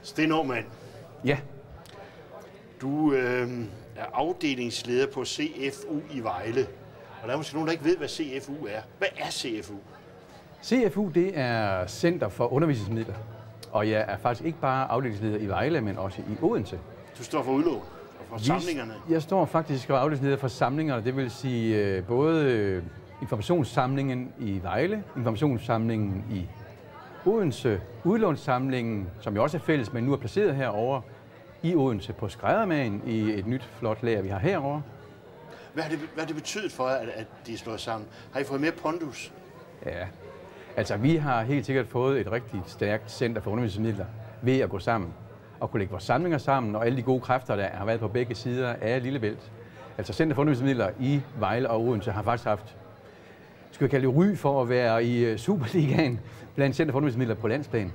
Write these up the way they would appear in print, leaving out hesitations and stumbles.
Sten Aamand. Ja. Du er afdelingsleder på CFU i Vejle. Og der er måske nogen, der ikke ved, hvad CFU er. Hvad er CFU? CFU, det er Center for Undervisningsmidler. Og jeg er faktisk ikke bare afdelingsleder i Vejle, men også i Odense. Du står for udlån og for samlingerne? Jeg står faktisk for afdelingsleder for samlingerne. Det vil sige både informationssamlingen i Vejle, informationssamlingen i Odense, udlånssamlingen, som jo også er fælles, men nu er placeret herovre i Odense på Skræddermagen i et nyt flot lager, vi har herovre. Hvad har det betydet for jer, at de er slået sammen? Har I fået mere pondus? Ja, altså vi har helt sikkert fået et rigtig stærkt center for undervisningsmidler ved at gå sammen og kunne lægge vores samlinger sammen, og alle de gode kræfter, der har været på begge sider af Lillebælt. Altså Center for Undervisningsmidler i Vejle og Odense har faktisk haft, skal vi kalde det, ry for at være i Superligaen blandt Center for Undervisningsmidler på landsplan.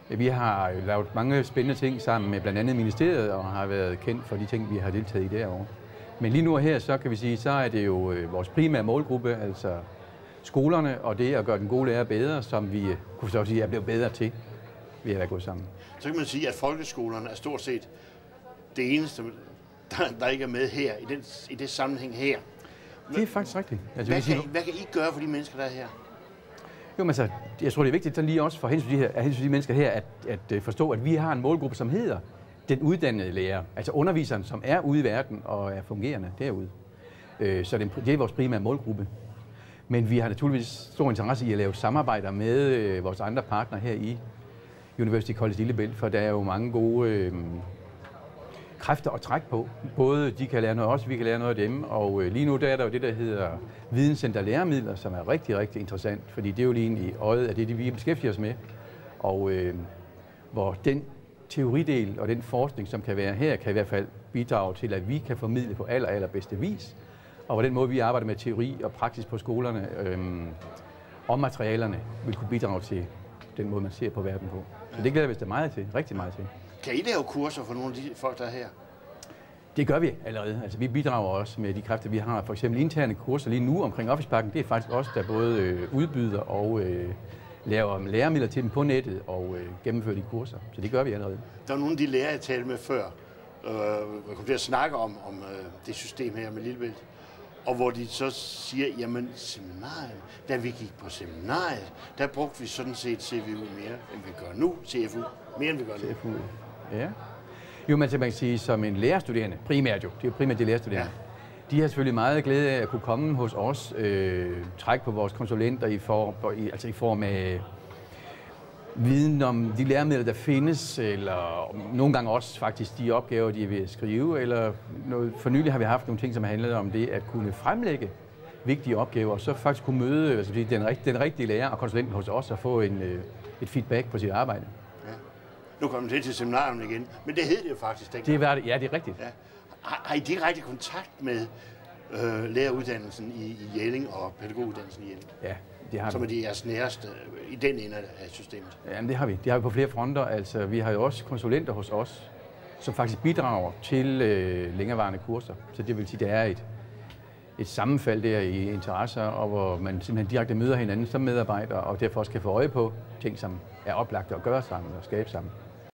Vi har lavet mange spændende ting sammen med blandt andet ministeriet og har været kendt for de ting, vi har deltaget i derovre. Men lige nu og her, så kan vi sige, så er det jo vores primære målgruppe, altså skolerne og det at gøre den gode lærer bedre, som vi kunne så sige er blevet bedre til ved at være gået sammen. Så kan man sige, at folkeskolerne er stort set det eneste, der ikke er med her, i det sammenhæng her. Det er faktisk rigtigt. Altså, hvad kan I gøre for de mennesker, der er her? Jo, men altså, jeg tror, det er vigtigt så lige også for hensyn til de mennesker her, at forstå, at vi har en målgruppe, som hedder den uddannede lærer. Altså underviseren, som er ude i verden og er fungerende derude. Så det er vores primære målgruppe. Men vi har naturligvis stor interesse i at lave samarbejder med vores andre partnere her i University College Lillebælt, for der er jo mange gode kræfter at trække på. Både de kan lære noget af os, vi kan lære noget af dem, og lige nu der er der jo det, der hedder Videnscenter Læremidler, som er rigtig, rigtig interessant, fordi det er jo lige i øjet af det, vi beskæftiger os med. Og hvor den teoridel og den forskning, som kan være her, kan i hvert fald bidrage til, at vi kan formidle på allerbedste vis. Og på den måde, vi arbejder med teori og praksis på skolerne og materialerne, vil kunne bidrage til den måde, man ser på verden på. Så det glæder vi os da meget til, rigtig meget til. Kan I lave kurser for nogle af de folk, der er her? Det gør vi allerede. Altså, vi bidrager også med de kræfter, vi har. For eksempel interne kurser lige nu omkring Officeparken. Det er faktisk os, der både udbyder og laver læremidler til dem på nettet og gennemfører de kurser. Så det gør vi allerede. Der var nogle af de lærere, jeg talte med før, jeg kom til at snakke om det system her med Lillebælt. Og hvor de så siger, jamen seminariet, da vi gik på seminariet, der brugte vi sådan set CFU mere, end vi gør nu. CFU, mere end vi gør nu. CFU, ja. Jo, men man kan sige, som en lærerstuderende, primært jo, det er jo primært de lærerstuderende, ja. De har selvfølgelig meget glæde af at kunne komme hos os, trække på vores konsulenter i form af viden om de læremidler, der findes, eller nogle gange også faktisk de opgaver, de er ved at skrive, eller noget. For nylig har vi haft nogle ting, som handlede om det at kunne fremlægge vigtige opgaver, og så faktisk kunne møde den rigtige lærer og konsulenten hos os og få et feedback på sit arbejde. Ja. Nu kommer det til seminariet igen, men det hed det jo faktisk. Det var det, ja, det er rigtigt. Ja. Har I direkte kontakt med læreruddannelsen i Jelling og pædagoguddannelsen i Jelling? Ja. Som er de jeres næreste i den ende af systemet? Jamen det har vi. Det har vi på flere fronter. Altså, vi har jo også konsulenter hos os, som faktisk bidrager til længerevarende kurser. Så det vil sige, at der er et sammenfald der i interesser, og hvor man simpelthen direkte møder hinanden som medarbejdere, og derfor også kan få øje på ting, som er oplagte at gøre sammen og skabe sammen.